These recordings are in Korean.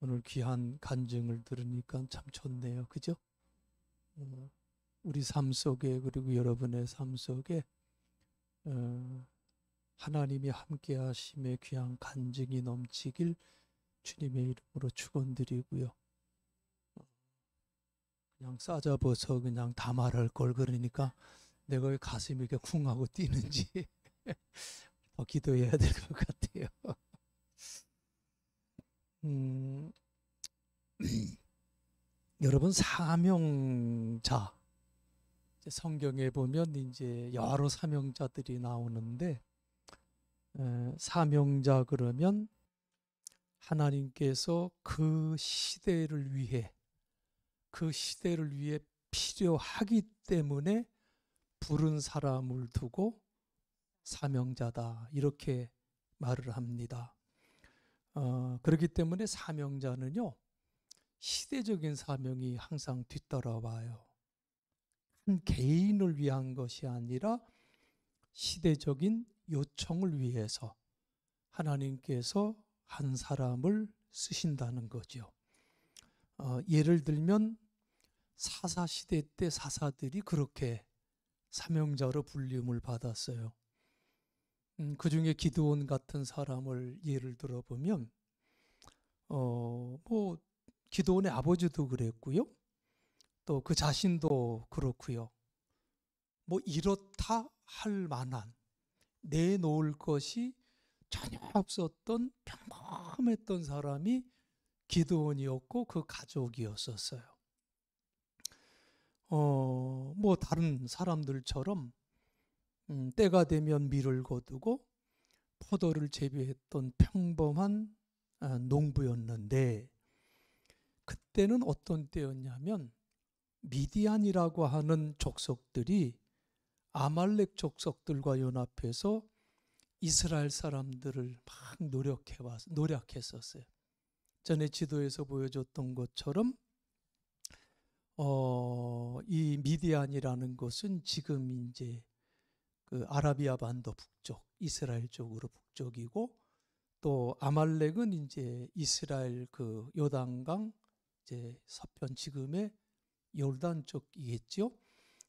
오늘 귀한 간증을 들으니까 참 좋네요. 그죠? 우리 삶 속에 그리고 여러분의 삶 속에 하나님이 함께 하심의 귀한 간증이 넘치길 주님의 이름으로 축원드리고요. 그냥 싸잡아서 그냥 다 말할 걸 그러니까 내가 왜 가슴이 이렇게 쿵 하고 뛰는지 더 기도해야 될 것 같아요. 여러분 사명자 성경에 보면 이제 여러 사명자들이 나오는데 사명자 그러면 하나님께서 그 시대를 위해 필요하기 때문에 부른 사람을 두고 사명자다 이렇게 말을 합니다. 그렇기 때문에 사명자는요 시대적인 사명이 항상 뒤따라와요. 한 개인을 위한 것이 아니라 시대적인 요청을 위해서 하나님께서 한 사람을 쓰신다는 거죠. 예를 들면 사사시대 때 사사들이 그렇게 사명자로 불림을 받았어요. 그 중에 기드온 같은 사람을 예를 들어보면 기드온의 아버지도 그랬고요. 또 그 자신도 그렇고요. 이렇다 할 만한 내놓을 것이 전혀 없었던 평범했던 사람이 기드온이었고 그 가족이었었어요. 다른 사람들처럼 때가 되면 밀을 거두고 포도를 재배했던 평범한 농부였는데 그때는 어떤 때였냐면 미디안이라고 하는 족속들이 아말렉 족속들과 연합해서 이스라엘 사람들을 막 노력했었어요. 전에 지도에서 보여줬던 것처럼 이 미디안이라는 것은 지금 이제 그 아라비아 반도 북쪽, 이스라엘 쪽으로 북쪽이고 또 아말렉은 이제 이스라엘 그 요단강 이제 서편 지금의 요르단 쪽이겠죠.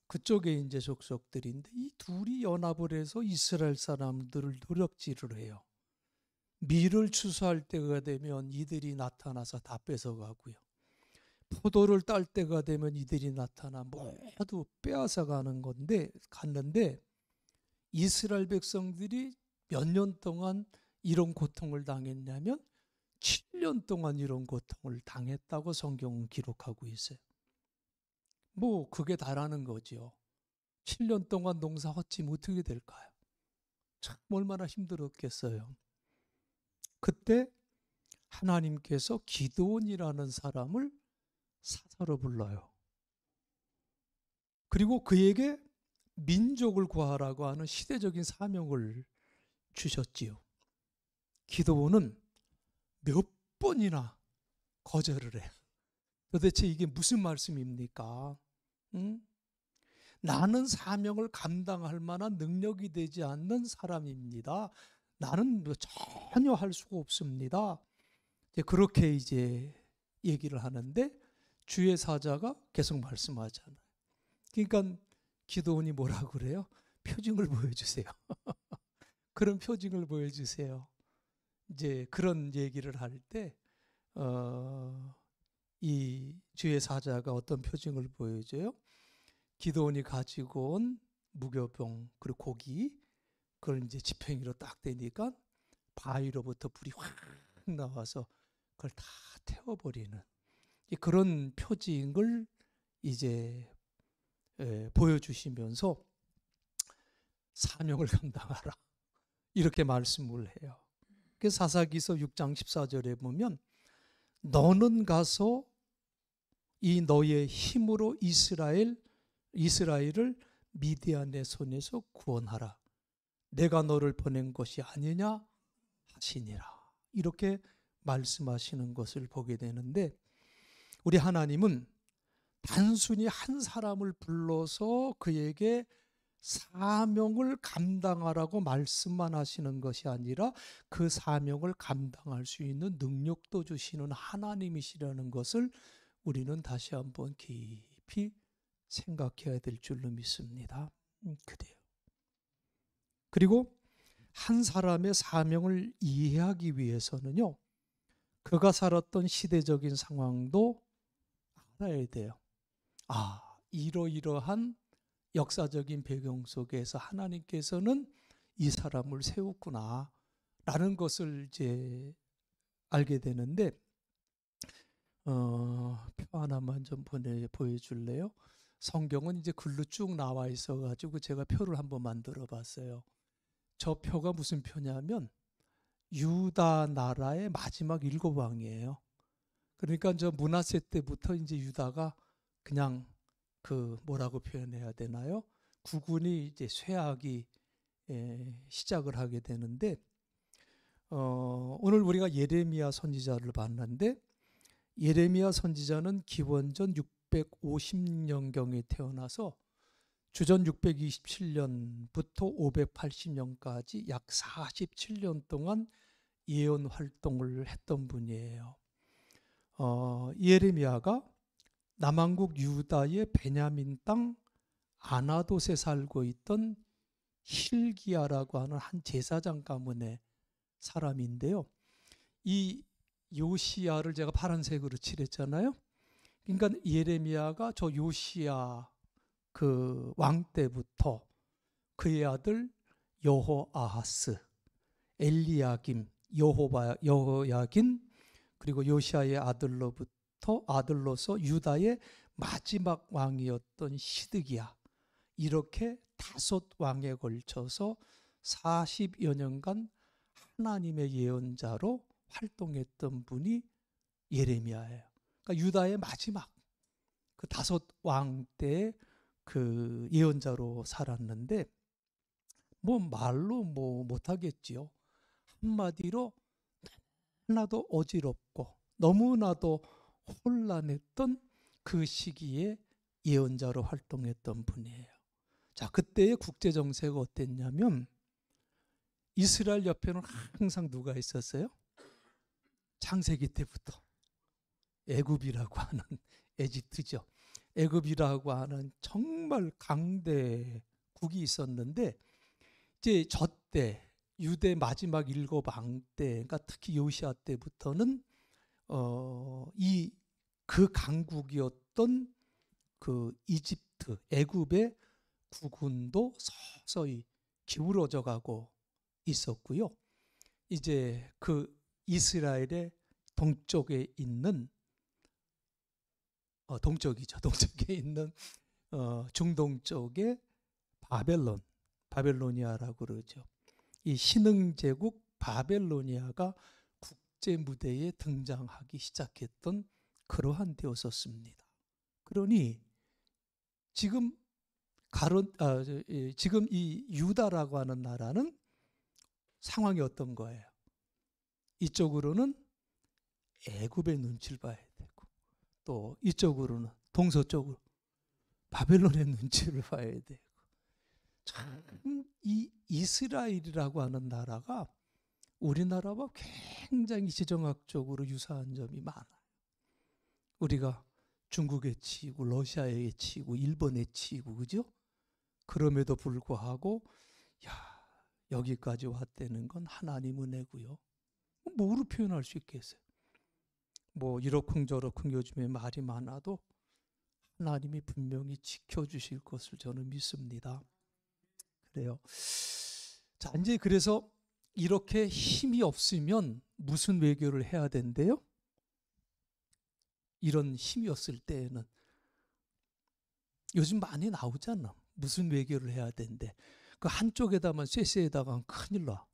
그쪽에 이제 족속들인데 이 둘이 연합을 해서 이스라엘 사람들을 노력질을 해요. 밀을 추수할 때가 되면 이들이 나타나서 다 뺏어가고요. 포도를 딸 때가 되면 이들이 나타나 모두 빼앗아 갔는데 이스라엘 백성들이 몇 년 동안 이런 고통을 당했냐면 7년 동안 이런 고통을 당했다고 성경은 기록하고 있어요. 그게 다라는 거죠. 7년 동안 농사 헛짐 어떻게 될까요? 참 얼마나 힘들었겠어요. 그때 하나님께서 기드온이라는 사람을 사사로 불러요. 그리고 그에게 민족을 구하라고 하는 시대적인 사명을 주셨지요. 기드온은 몇 번이나 거절을 해요. 도대체 이게 무슨 말씀입니까? 나는 사명을 감당할 만한 능력이 되지 않는 사람입니다. 나는 전혀 할 수가 없습니다. 그렇게 이제 얘기를 하는데 주의 사자가 계속 말씀하잖아요. 그러니까 기드온이 뭐라고 그래요? 표징을 보여주세요. 그런 표징을 보여주세요. 이제 그런 얘기를 할 때 이 주의 사자가 어떤 표징을 보여줘요? 기드온이 가지고 온 무교병 그리고 고기 그걸 이제 지팡이로 딱 대니까 바위로부터 불이 확 나와서 그걸 다 태워버리는 그런 표징을 이제 보여주시면서 사명을 감당하라 이렇게 말씀을 해요. 사사기서 6장 14절에 보면 너는 가서 이 너의 힘으로 이스라엘을 미디안의 손에서 구원하라. 내가 너를 보낸 것이 아니냐 하시니라. 이렇게 말씀하시는 것을 보게 되는데 우리 하나님은 단순히 한 사람을 불러서 그에게 사명을 감당하라고 말씀만 하시는 것이 아니라 그 사명을 감당할 수 있는 능력도 주시는 하나님이시라는 것을 우리는 다시 한번 깊이 생각해야 될 줄로 믿습니다. 그래요. 그리고 한 사람의 사명을 이해하기 위해서는요, 그가 살았던 시대적인 상황도 알아야 돼요. 이러이러한 역사적인 배경 속에서 하나님께서는 이 사람을 세웠구나 라는 것을 이제 알게 되는데, 표 하나만 좀 보여줄래요? 성경은 이제 글로 쭉 나와 있어가지고 제가 표를 한번 만들어 봤어요. 저 표가 무슨 표냐면 유다 나라의 마지막 7왕이에요. 그러니까 저 므낫세 때부터 이제 유다가 그냥 뭐라고 표현해야 되나요? 국군이 이제 쇠하기 시작을 하게 되는데, 오늘 우리가 예레미야 선지자를 봤는데, 예레미야 선지자는 기원전 650년경에 태어나서 주전 627년부터 580년까지 약 47년 동안 예언 활동을 했던 분이에요. 예레미야가 남한국 유다의 베냐민 땅 아나돗에 살고 있던 hil기야라고 하는 한 제사장 가문의 사람인데요. 이 요시야를 제가 파란색으로 칠했잖아요. 그러니까 예레미야가 저 요시야 그 왕 때부터 그의 아들 여호아하스, 엘리야김, 여호야긴, 그리고 요시야의 아들로서 유다의 마지막 왕이었던 시드기야, 이렇게 5왕에 걸쳐서 40여 년간 하나님의 예언자로 활동했던 분이 예레미야예요. 그러니까 유다의 마지막 그 5왕 때 그 예언자로 살았는데, 말로 못하겠지요. 한마디로 너무나도 어지럽고 너무나도 혼란했던 그 시기에 예언자로 활동했던 분이에요. 자, 그때의 국제 정세가 어땠냐면 이스라엘 옆에는 항상 누가 있었어요? 창세기 때부터 애굽이라고 하는, 에집트죠. 애굽이라고 하는 정말 강대국이 있었는데, 이제 저때 유대 마지막 7왕 때, 그러니까 특히 요시야 때부터는 그 강국이었던 그 이집트, 애굽의 국군도 서서히 기울어져 가고 있었고요. 이제 그 이스라엘의 동쪽에 있는 동쪽에 있는 중동 쪽의 바벨로니아라고 그러죠. 이 신흥제국 바벨로니아가 국제 무대에 등장하기 시작했던 그러한 때였었습니다. 그러니 지금 이 유다라고 하는 나라는 상황이 어떤 거예요? 이쪽으로는 애굽의 눈치를 봐야 되고, 또 이쪽으로는 동서쪽으로 바벨론의 눈치를 봐야 되고, 참 이 이스라엘이라고 하는 나라가 우리나라와 굉장히 지정학적으로 유사한 점이 많아요. 우리가 중국에 치이고 러시아에 치이고 일본에 치이고, 그죠? 그럼에도 불구하고 여기까지 왔다는 건 하나님 은혜고요. 뭐로 표현할 수 있겠어요? 이러쿵저러쿵 요즘에 말이 많아도 하나님이 분명히 지켜주실 것을 저는 믿습니다. 그래요. 자, 이제 그래서 이렇게 힘이 없으면 무슨 외교를 해야 된대요? 이런 힘이 없을 때에는 요즘 많이 나오잖아. 무슨 외교를 해야 된대. 그 한쪽에다만 쇠쇠에다가 큰일 나.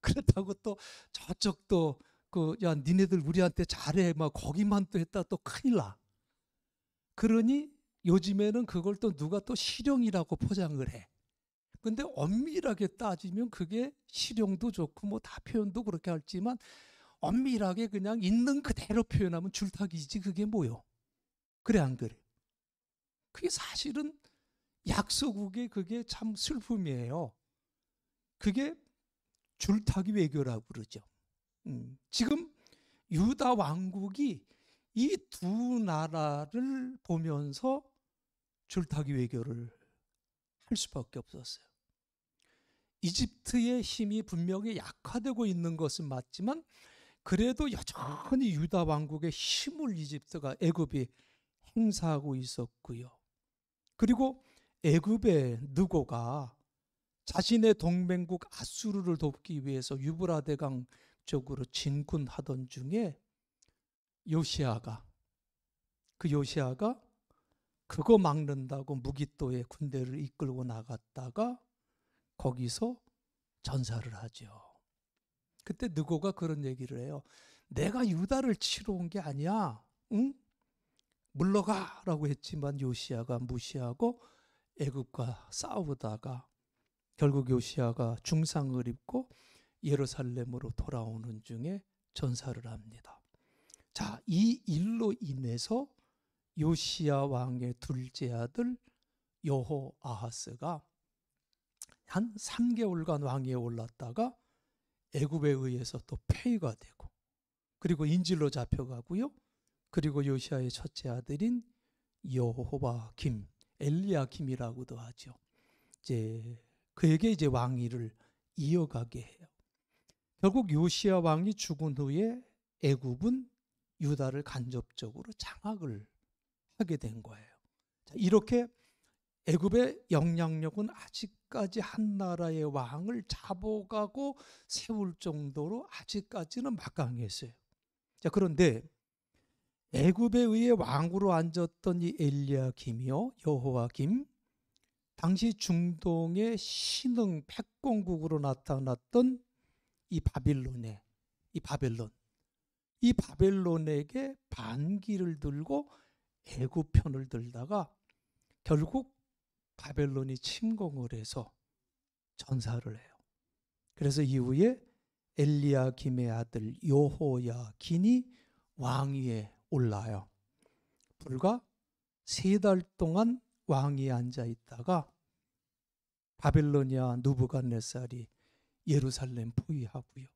그렇다고 또 저쪽도 야 니네들 우리한테 잘해 막 거기만 또 했다 또 큰일 나. 그러니 요즘에는 그걸 또 누가 또 실용이라고 포장을 해. 근데 엄밀하게 따지면 그게 실용도 좋고 다 표현도 그렇게 할지만, 엄밀하게 그냥 있는 그대로 표현하면 줄타기지 그게 뭐요? 그래 안 그래? 그게 사실은 약소국의 그게 참 슬픔이에요. 그게 줄타기 외교라고 그러죠. 지금 유다 왕국이 이 두 나라를 보면서 줄타기 외교를 할 수밖에 없었어요. 이집트의 힘이 분명히 약화되고 있는 것은 맞지만 그래도 여전히 유다 왕국의 힘을 애굽이 행사하고 있었고요. 그리고 애굽의 느고가 자신의 동맹국 아수르를 돕기 위해서 유브라데강 쪽으로 진군하던 중에 요시아가 그거 막는다고 무기또의 군대를 이끌고 나갔다가 거기서 전사를 하죠. 그때 느고가 그런 얘기를 해요. 내가 유다를 치러 온 게 아니야. 응? 물러가라고 했지만 요시아가 무시하고 애굽과 싸우다가 결국 요시아가 중상을 입고 예루살렘으로 돌아오는 중에 전사를 합니다. 자, 이 일로 인해서 요시아 왕의 둘째 아들 여호아하스가 한 3개월간 왕위에 올랐다가 애굽에 의해서 또 폐위가 되고 그리고 인질로 잡혀가고요. 그리고 요시아의 첫째 아들인 여호바김, 엘리야김이라고도 하죠. 이제 그에게 이제 왕위를 이어가게 해요. 결국 요시아 왕이 죽은 후에 애굽은 유다를 간접적으로 장악을 하게 된 거예요. 자, 이렇게 애굽의 영향력은 아직까지 한 나라의 왕을 잡아가고 세울 정도로 아직까지는 막강했어요. 자, 그런데 애굽에 의해 왕으로 앉았던 이 엘리야김이요, 여호와김, 당시 중동의 신흥 패권국으로 나타났던 이 바벨론에게 반기를 들고 애굽 편을 들다가 결국 바벨론이 침공을 해서 전사를 해요. 그래서 이후에 엘리야김의 아들 여호야긴이 왕위에 올라요. 불과 3달 동안 왕위에 앉아 있다가 바벨로니아 느부갓네살이 예루살렘 포위하고요.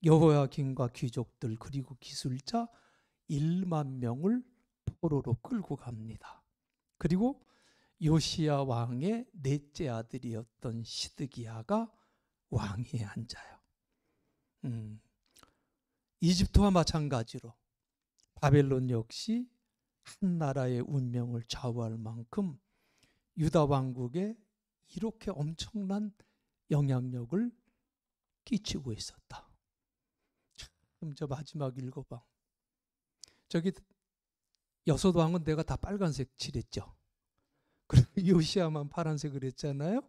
여호야긴과 귀족들 그리고 기술자 1만 명을 포로로 끌고 갑니다. 그리고 요시야 왕의 넷째 아들이었던 시드기야가 왕위에 앉아요. 이집트와 마찬가지로 바벨론 역시 한 나라의 운명을 좌우할 만큼 유다 왕국에 이렇게 엄청난 영향력을 끼치고 있었다. 참, 저 마지막 읽어봐. 저기 6왕은 내가 다 빨간색 칠했죠. 그리고 요시야만 파란색을 했잖아요.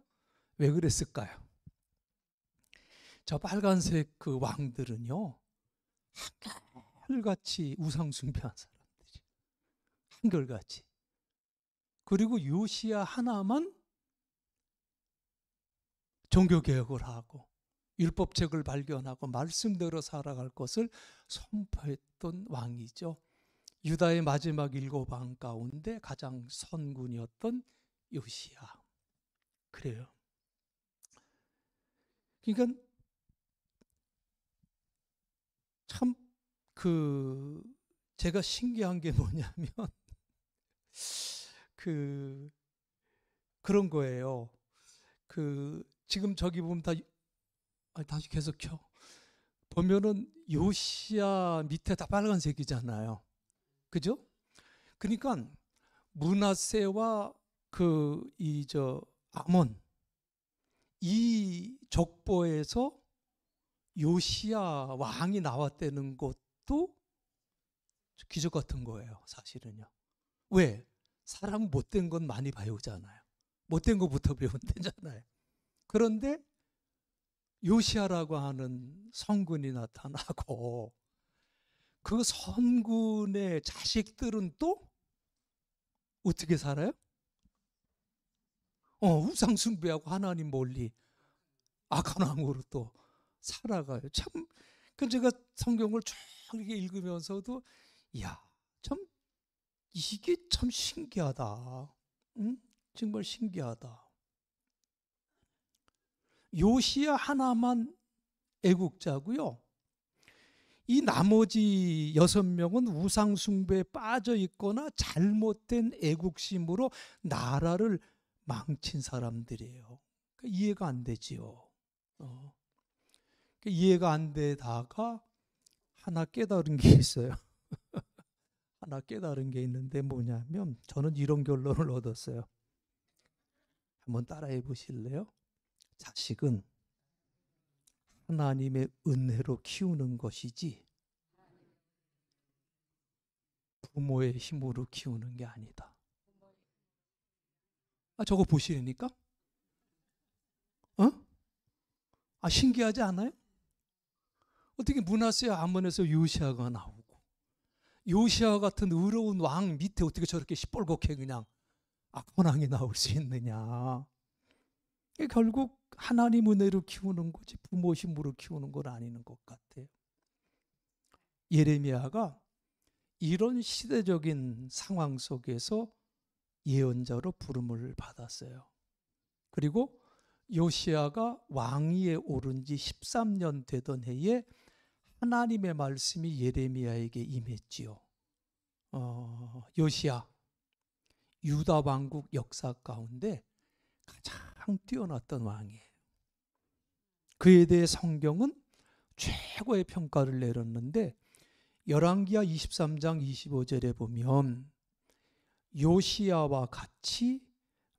왜 그랬을까요? 저 빨간색 그 왕들은요, 한결같이 우상 숭배한 사람들이, 한결같이. 그리고 요시야 하나만 종교개혁을 하고 율법책을 발견하고 말씀대로 살아갈 것을 선포했던 왕이죠. 유다의 마지막 7왕 가운데 가장 선군이었던 요시야. 그래요. 그러니까 참 제가 신기한 게 뭐냐면 그런 거예요. 지금 저기 보면 다시 계속 켜. 보면은 요시야 밑에 다 빨간색이잖아요. 그죠? 그러니까 므낫세와 아몬 이 족보에서 요시야 왕이 나왔다는 것도 기적 같은 거예요, 사실은요. 왜? 사람 못된 건 많이 배우잖아요. 못된 것부터 배우면 되잖아요. 그런데 요시야라고 하는 성군이 나타나고 그 선군의 자식들은 또 어떻게 살아요? 우상 숭배하고 하나님 멀리 악한 왕으로 또 살아가요. 참, 제가 성경을 쭉 이렇게 읽으면서도 참 이게 참 신기하다. 응? 정말 신기하다. 요시야 하나만 애국자고요. 이 나머지 6명은 우상 숭배에 빠져 있거나 잘못된 애국심으로 나라를 망친 사람들이에요. 그러니까 이해가 안 되지요. 이해가 안 되다가 하나 깨달은 게 있어요. 하나 깨달은 게 있는데 뭐냐면 저는 이런 결론을 얻었어요. 한번 따라해 보실래요? 자식은 하나님의 은혜로 키우는 것이지 부모의 힘으로 키우는 게 아니다. 저거 보시니까? 신기하지 않아요? 어떻게 므낫세 아몬에서 요시아가 나오고 요시아 같은 의로운 왕 밑에 어떻게 저렇게 시뻘겋게 그냥 악헌왕이 나올 수 있느냐. 결국 하나님 은혜로 키우는 거지 부모 힘으로 키우는 건 아닌 것 같아요. 예레미야가 이런 시대적인 상황 속에서 예언자로 부름을 받았어요. 그리고 요시아가 왕위에 오른 지 13년 되던 해에 하나님의 말씀이 예레미야에게 임했지요. 요시아 유다 왕국 역사 가운데 가장 뛰어났던 왕이에요. 그에 대해 성경은 최고의 평가를 내렸는데 열왕기하 23장 25절에 보면 요시아와 같이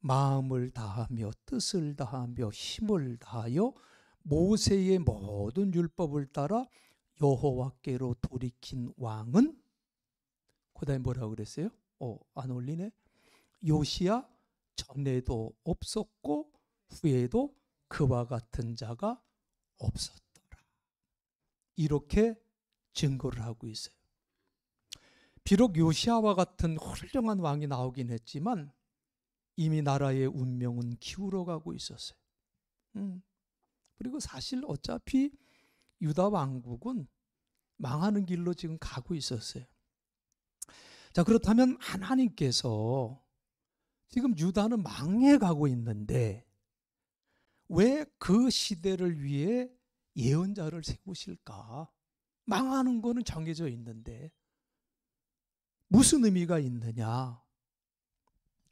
마음을 다하며 뜻을 다하며 힘을 다하여 모세의 모든 율법을 따라 여호와께로 돌이킨 왕은 그다음에 뭐라고 그랬어요? 안 올리네. 요시아 전에도 없었고 후에도 그와 같은 자가 없었더라. 이렇게 증거를 하고 있어요. 비록 요시아와 같은 훌륭한 왕이 나오긴 했지만 이미 나라의 운명은 기울어 가고 있었어요. 그리고 사실 어차피 유다 왕국은 망하는 길로 지금 가고 있었어요. 자, 그렇다면 하나님께서 지금 유다는 망해가고 있는데 왜 그 시대를 위해 예언자를 세우실까? 망하는 거는 정해져 있는데 무슨 의미가 있느냐?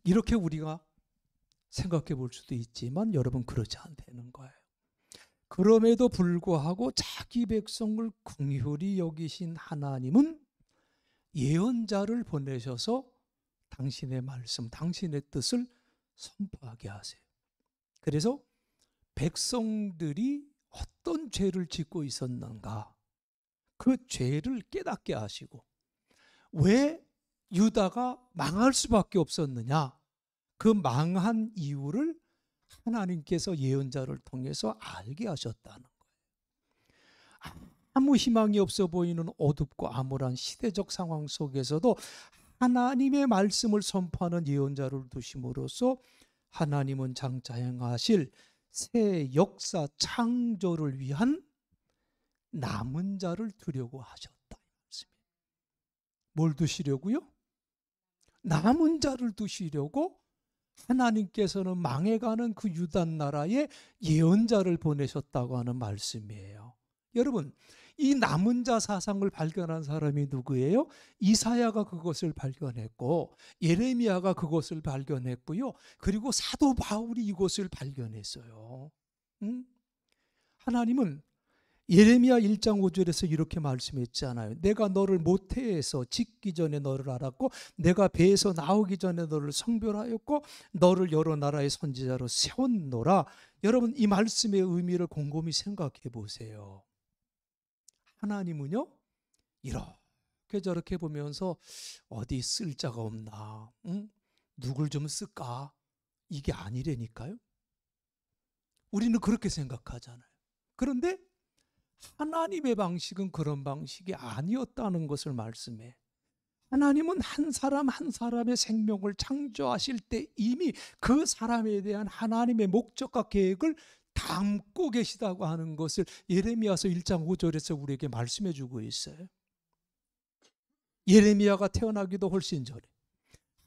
이렇게 우리가 생각해 볼 수도 있지만 여러분 그렇지 않다는 거예요. 그럼에도 불구하고 자기 백성을 긍휼히 여기신 하나님은 예언자를 보내셔서 당신의 말씀, 당신의 뜻을 선포하게 하세요. 그래서 백성들이 어떤 죄를 짓고 있었는가, 그 죄를 깨닫게 하시고 왜 유다가 망할 수밖에 없었느냐, 그 망한 이유를 하나님께서 예언자를 통해서 알게 하셨다는 거예요. 아무 희망이 없어 보이는 어둡고 암울한 시대적 상황 속에서도 하나님의 말씀을 선포하는 예언자를 두심으로써 하나님은 장차 행하실 새 역사 창조를 위한 남은 자를 두려고 하셨다. 뭘 두시려고요? 남은 자를 두시려고 하나님께서는 망해가는 그 유다 나라에 예언자를 보내셨다고 하는 말씀이에요. 여러분, 이 남은 자 사상을 발견한 사람이 누구예요? 이사야가 그것을 발견했고 예레미야가 그것을 발견했고요. 그리고 사도 바울이 이것을 발견했어요. 하나님은 예레미야 1장 5절에서 이렇게 말씀했잖아요. 내가 너를 모태에서 짓기 전에 너를 알았고 내가 배에서 나오기 전에 너를 성별하였고 너를 여러 나라의 선지자로 세웠노라. 여러분, 이 말씀의 의미를 곰곰이 생각해 보세요. 하나님은요, 이렇게 저렇게 보면서 어디 쓸 자가 없나, 누굴 좀 쓸까, 이게 아니라니까요. 우리는 그렇게 생각하잖아요. 그런데 하나님의 방식은 그런 방식이 아니었다는 것을 말씀해. 하나님은 한 사람 한 사람의 생명을 창조하실 때 이미 그 사람에 대한 하나님의 목적과 계획을 담고 계시다고 하는 것을 예레미야서 1장 5절에서 우리에게 말씀해 주고 있어요. 예레미야가 태어나기도 훨씬 전에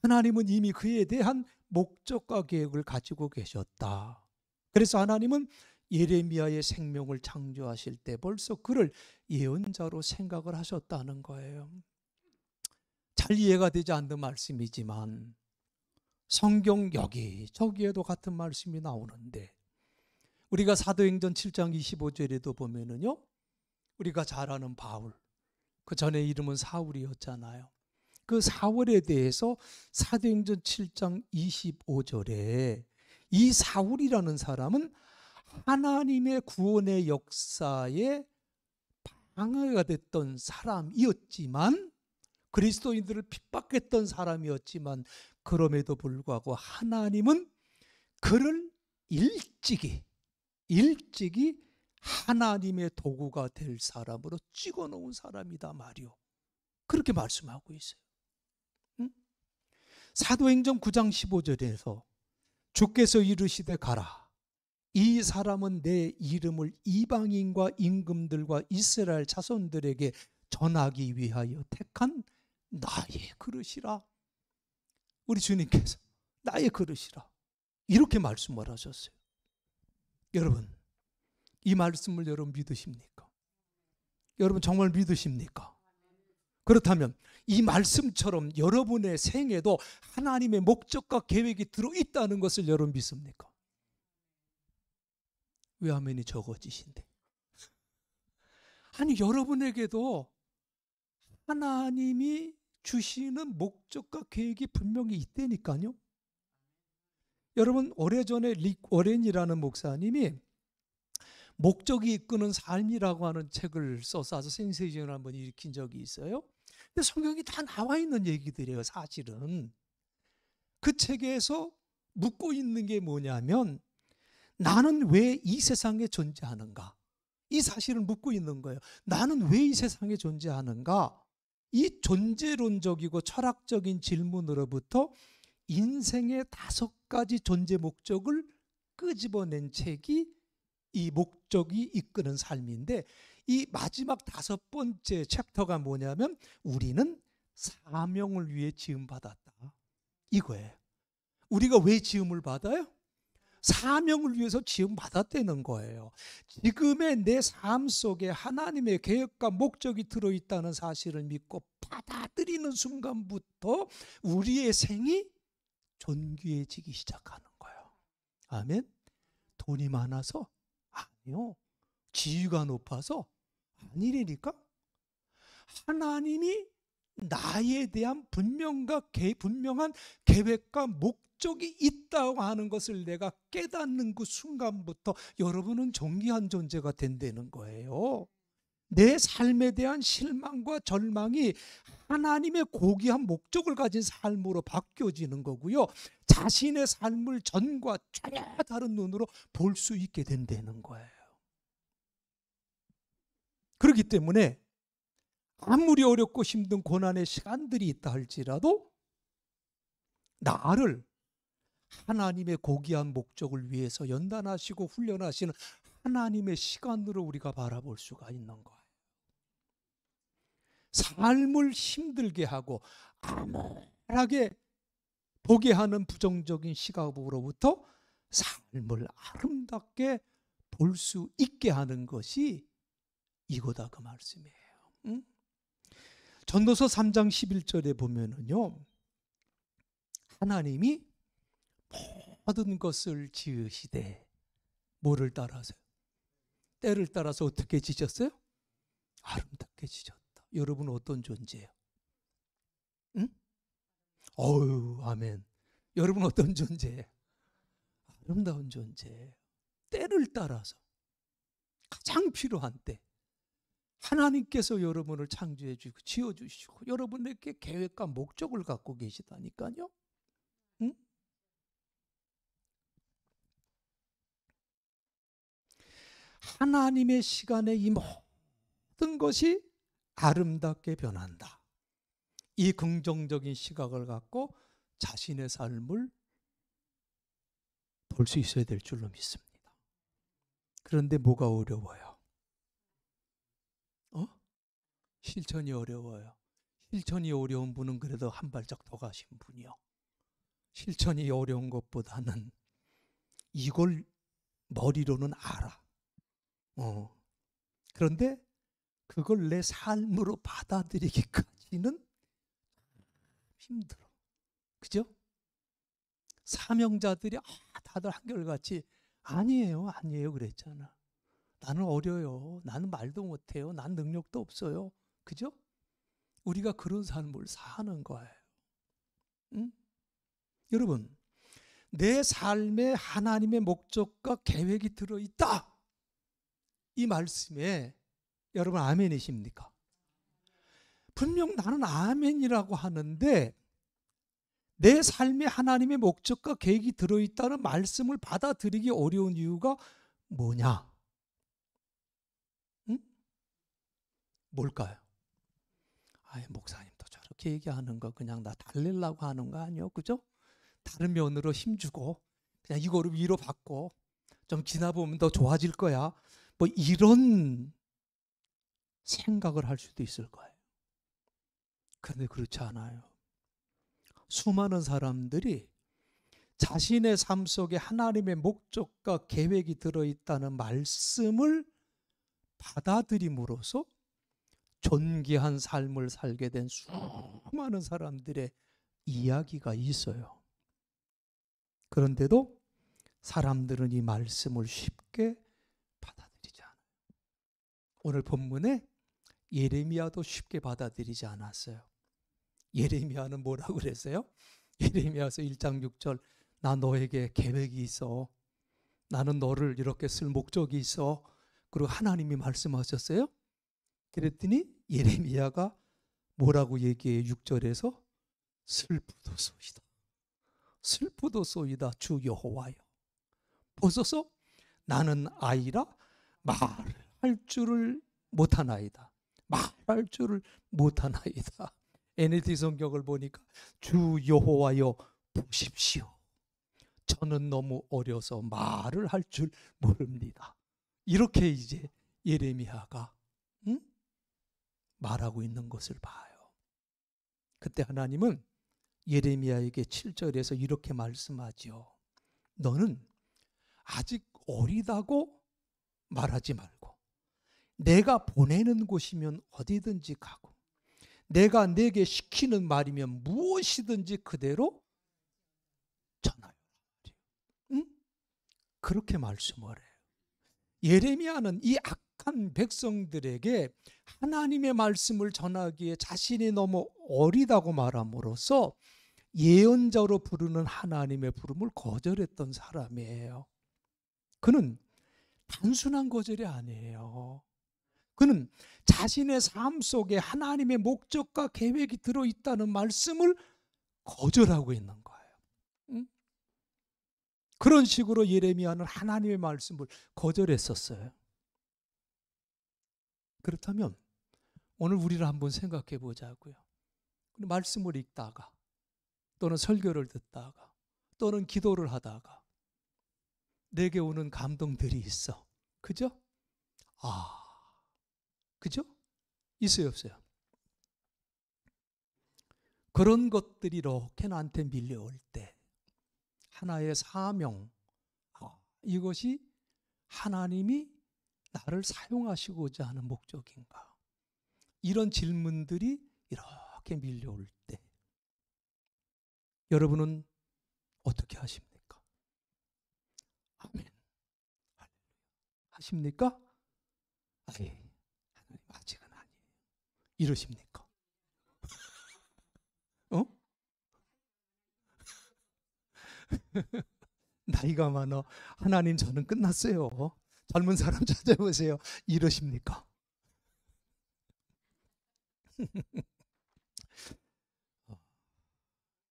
하나님은 이미 그에 대한 목적과 계획을 가지고 계셨다. 그래서 하나님은 예레미야의 생명을 창조하실 때 벌써 그를 예언자로 생각을 하셨다는 거예요. 잘 이해가 되지 않는 말씀이지만 성경 여기저기에도 같은 말씀이 나오는데, 우리가 사도행전 7장 25절에도 보면은요, 우리가 잘 아는 바울, 그 전에 이름은 사울이었잖아요. 그 사울에 대해서 사도행전 7장 25절에 이 사울이라는 사람은 하나님의 구원의 역사에 방해가 됐던 사람이었지만, 그리스도인들을 핍박했던 사람이었지만, 그럼에도 불구하고 하나님은 그를 일찍이 하나님의 도구가 될 사람으로 찍어놓은 사람이다 말이요. 그렇게 말씀하고 있어요. 응? 사도행전 9장 15절에서 주께서 이르시되 가라. 이 사람은 내 이름을 이방인과 임금들과 이스라엘 자손들에게 전하기 위하여 택한 나의 그릇이라. 우리 주님께서 나의 그릇이라 이렇게 말씀을 하셨어요. 여러분, 이 말씀을 여러분 믿으십니까? 여러분 정말 믿으십니까? 그렇다면 이 말씀처럼 여러분의 생에도 하나님의 목적과 계획이 들어있다는 것을 여러분 믿습니까? 왜 아멘이 적어지신데? 아니, 여러분에게도 하나님이 주시는 목적과 계획이 분명히 있다니까요. 여러분, 오래전에 릭 워렌이라는 목사님이 목적이 이끄는 삶이라고 하는 책을 써서 아주 센세이션을 한번 일으킨 적이 있어요. 근데 성경이 다 나와 있는 얘기들이에요. 사실은 그 책에서 묻고 있는 게 뭐냐면, 나는 왜 이 세상에 존재하는가? 이 사실을 묻고 있는 거예요. 나는 왜 이 세상에 존재하는가? 이 존재론적이고 철학적인 질문으로부터 인생의 5가지 존재 목적을 끄집어낸 책이 이 목적이 이끄는 삶인데, 이 마지막 5번째 챕터가 뭐냐면, 우리는 사명을 위해 지음받았다, 이거예요. 우리가 왜 지음을 받아요? 사명을 위해서 지음받았다는 거예요. 지금의 내 삶 속에 하나님의 계획과 목적이 들어있다는 사실을 믿고 받아들이는 순간부터 우리의 생이 존귀해지기 시작하는 거예요. 아멘. 돈이 많아서? 아니요. 지위가 높아서? 아니라니까. 하나님이 나에 대한 분명한 계획과 목적이 있다고 하는 것을 내가 깨닫는 그 순간부터 여러분은 존귀한 존재가 된다는 거예요. 내 삶에 대한 실망과 절망이 하나님의 고귀한 목적을 가진 삶으로 바뀌어지는 거고요. 자신의 삶을 전과 전혀 다른 눈으로 볼 수 있게 된다는 거예요. 그렇기 때문에 아무리 어렵고 힘든 고난의 시간들이 있다 할지라도 나를 하나님의 고귀한 목적을 위해서 연단하시고 훈련하시는 하나님의 시간으로 우리가 바라볼 수가 있는 거예요. 삶을 힘들게 하고 암울하게 보게 하는 부정적인 시각으로부터 삶을 아름답게 볼 수 있게 하는 것이 이거다, 그 말씀이에요. 응? 전도서 3장 11절에 보면은요, 하나님이 모든 것을 지으시되 뭐를 따라서요? 때를 따라서 어떻게 지셨어요? 아름답게 지셨다. 여러분 어떤 존재예요? 응? 어유, 아멘. 여러분 어떤 존재예요? 아름다운 존재예요. 때를 따라서 가장 필요한 때 하나님께서 여러분을 창조해 주시고 지어 주시고 여러분에게 계획과 목적을 갖고 계시다니까요. 응? 하나님의 시간에 이 모든 것이 아름답게 변한다. 이 긍정적인 시각을 갖고 자신의 삶을 볼 수 있어야 될 줄로 믿습니다. 그런데 뭐가 어려워요? 실천이 어려워요. 실천이 어려운 분은 그래도 한 발짝 더 가신 분이요. 실천이 어려운 것보다는 이걸 머리로는 알아. 그런데 그걸 내 삶으로 받아들이기까지는 힘들어. 그죠? 사명자들이 다들 한결같이 아니에요 그랬잖아. 나는 어려요. 나는 말도 못해요. 난 능력도 없어요. 그죠? 우리가 그런 삶을 사는 거예요. 응? 여러분, 내 삶에 하나님의 목적과 계획이 들어있다. 이 말씀에 여러분 아멘이십니까? 분명 나는 아멘이라고 하는데 내 삶에 하나님의 목적과 계획이 들어있다는 말씀을 받아들이기 어려운 이유가 뭐냐? 응? 뭘까요? 목사님도 저렇게 얘기하는 거 그냥 나 달래려고 하는 거 아니요? 그죠? 다른 면으로 힘주고 그냥 이거를 위로받고 좀 지나보면 더 좋아질 거야. 뭐 이런 생각을 할 수도 있을 거예요. 그런데 그렇지 않아요. 수많은 사람들이 자신의 삶 속에 하나님의 목적과 계획이 들어있다는 말씀을 받아들임으로써 존귀한 삶을 살게 된 수많은 사람들의 이야기가 있어요. 그런데도 사람들은 이 말씀을 쉽게 받아들이지 않아요. 오늘 본문에 예레미야도 쉽게 받아들이지 않았어요. 예레미야는 뭐라고 그랬어요? 예레미야서 1장 6절 나 너에게 계획이 있어. 나는 너를 이렇게 쓸 목적이 있어. 그리고 하나님이 말씀하셨어요. 그랬더니 예레미야가 뭐라고 얘기해요? 6절에서 슬프도소이다. 슬프도소이다 주 여호와여. 보소서 나는 아이라 말할 줄을 못하나이다. 말할 줄을 못하나이다. NLT 성경을 보니까 주 여호와여 보십시오. 저는 너무 어려서 말을 할 줄 모릅니다. 이렇게 이제 예레미야가 말하고 있는 것을 봐요. 그때 하나님은 예레미야에게 7절에서 이렇게 말씀하지요. 너는 아직 어리다고 말하지 말고 내가 보내는 곳이면 어디든지 가고 내가 내게 시키는 말이면 무엇이든지 그대로 전하여. 응? 그렇게 말씀을 해요. 예레미야는 이 악한 백성들에게 하나님의 말씀을 전하기에 자신이 너무 어리다고 말함으로써 예언자로 부르는 하나님의 부름을 거절했던 사람이에요. 그는 단순한 거절이 아니에요. 그는 자신의 삶 속에 하나님의 목적과 계획이 들어있다는 말씀을 거절하고 있는 거예요. 응? 그런 식으로 예레미야는 하나님의 말씀을 거절했었어요. 그렇다면 오늘 우리를 한번 생각해 보자고요. 말씀을 읽다가 또는 설교를 듣다가 또는 기도를 하다가 내게 오는 감동들이 있어. 그죠? 그죠? 있어요, 없어요? 그런 것들이 이렇게 나한테 밀려올 때 하나의 사명, 이것이 하나님이 나를 사용하시고자 하는 목적인가? 이런 질문들이 이렇게 밀려올 때 여러분은 어떻게 하십니까? 아멘. 하십니까? 하나님 아직은 아니에요. 이러십니까? 나이가 많아. 하나님 저는 끝났어요. 젊은 사람 찾아보세요. 이러십니까?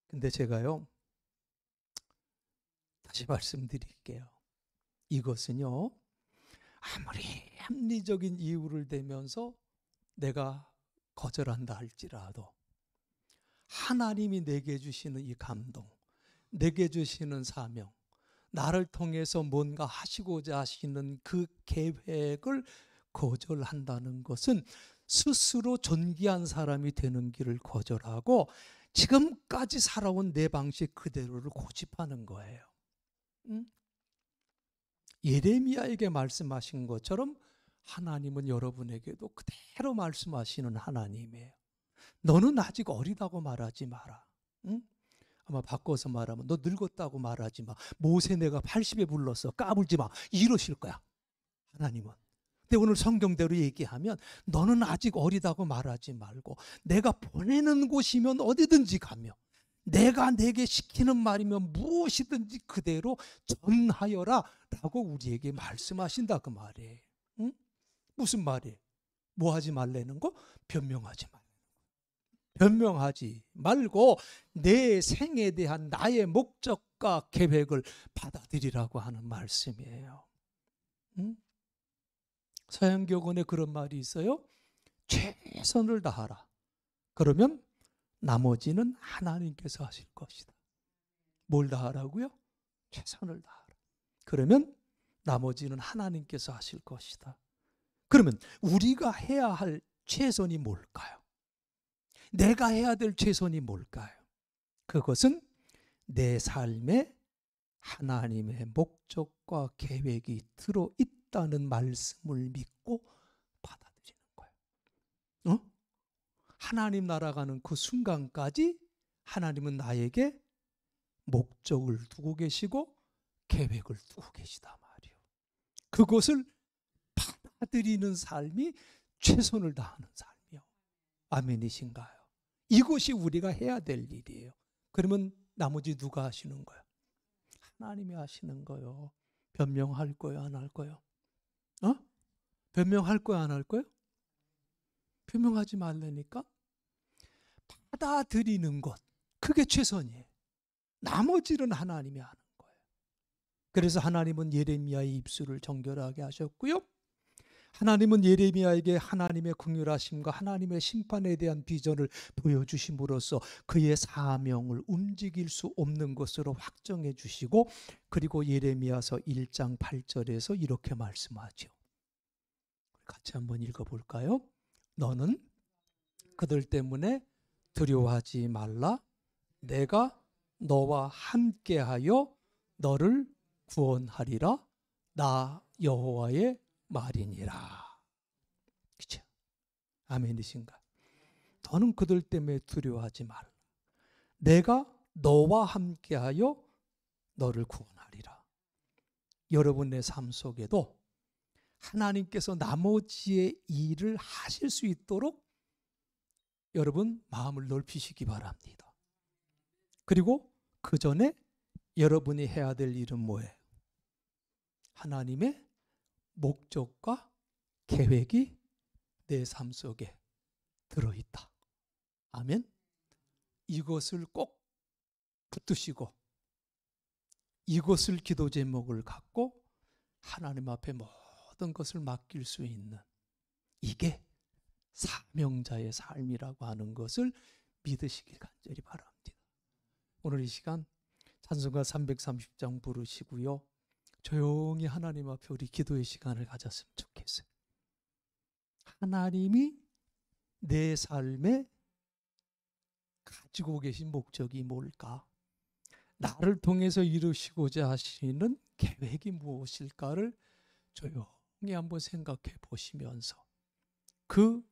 근데 제가요, 다시 말씀드릴게요. 이것은요, 아무리 합리적인 이유를 대면서 내가 거절한다 할지라도 하나님이 내게 주시는 이 감동, 내게 주시는 사명, 나를 통해서 뭔가 하시고자 하시는 그 계획을 거절한다는 것은 스스로 존귀한 사람이 되는 길을 거절하고 지금까지 살아온 내 방식 그대로를 고집하는 거예요. 응? 예레미야에게 말씀하신 것처럼 하나님은 여러분에게도 그대로 말씀하시는 하나님이에요. 너는 아직 어리다고 말하지 마라. 응? 아마 바꿔서 말하면 너 늙었다고 말하지 마. 모세 내가 80에 불렀어. 까불지 마. 이러실 거야. 하나님은. 근데 오늘 성경대로 얘기하면 너는 아직 어리다고 말하지 말고 내가 보내는 곳이면 어디든지 가며 내가 내게 시키는 말이면 무엇이든지 그대로 전하여라 라고 우리에게 말씀하신다 그 말이에요. 응? 무슨 말이에요? 뭐 하지 말라는 거? 변명하지 말라는 거. 변명하지 말고 내 생에 대한 나의 목적과 계획을 받아들이라고 하는 말씀이에요. 응? 서양교훈에 그런 말이 있어요. 최선을 다하라. 그러면 나머지는 하나님께서 하실 것이다. 뭘 다하라고요? 최선을 다하라. 그러면 나머지는 하나님께서 하실 것이다. 그러면 우리가 해야 할 최선이 뭘까요? 내가 해야 될 최선이 뭘까요? 그것은 내 삶에 하나님의 목적과 계획이 들어있다는 말씀을 믿고 받아들이는 거예요. 하나님 나라가는 그 순간까지 하나님은 나에게 목적을 두고 계시고 계획을 두고 계시다 말이에요. 그것을 받아들이는 삶이 최선을 다하는 삶이요. 아멘이신가요? 이것이 우리가 해야 될 일이에요. 그러면 나머지 누가 하시는 거예요? 하나님이 하시는 거예요. 변명할 거예요? 안 할 거예요? 변명할 거예요? 안 할 거예요? 변명하지 말라니까? 받아들이는 것, 그게 최선이에요. 나머지는 하나님이 하는 거예요. 그래서 하나님은 예레미야의 입술을 정결하게 하셨고요. 하나님은 예레미야에게 하나님의 긍휼하심과 하나님의 심판에 대한 비전을 보여주심으로써 그의 사명을 움직일 수 없는 것으로 확정해 주시고, 그리고 예레미야서 1장 8절에서 이렇게 말씀하죠. 같이 한번 읽어볼까요? 너는 그들 때문에 두려워하지 말라. 내가 너와 함께하여 너를 구원하리라. 나 여호와의 말이니라. 그렇죠? 아멘이신가? 너는 그들 때문에 두려워하지 말라. 내가 너와 함께하여 너를 구원하리라. 여러분의 삶 속에도 하나님께서 나머지의 일을 하실 수 있도록 여러분 마음을 넓히시기 바랍니다. 그리고 그 전에 여러분이 해야 될 일은 뭐예요? 하나님의 목적과 계획이 내 삶 속에 들어있다. 아멘. 이것을 꼭 붙드시고 이것을 기도 제목을 갖고 하나님 앞에 모든 것을 맡길 수 있는, 이게 사명자의 삶이라고 하는 것을 믿으시길 간절히 바랍니다. 오늘 이 시간 찬송가 330장 부르시고요. 조용히 하나님 앞에 우리 기도의 시간을 가졌으면 좋겠어요. 하나님이 내 삶에 가지고 계신 목적이 뭘까? 나를 통해서 이루시고자 하시는 계획이 무엇일까를 조용히 한번 생각해 보시면서 그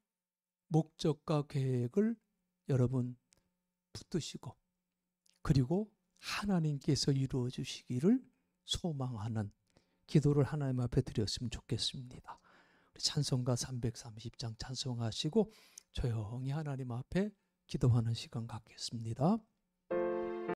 목적과 계획을 여러분 붙드시고 그리고 하나님께서 이루어 주시기를 소망하는 기도를 하나님 앞에 드렸으면 좋겠습니다. 찬송가 330장 찬송하시고 조용히 하나님 앞에 기도하는 시간 갖겠습니다.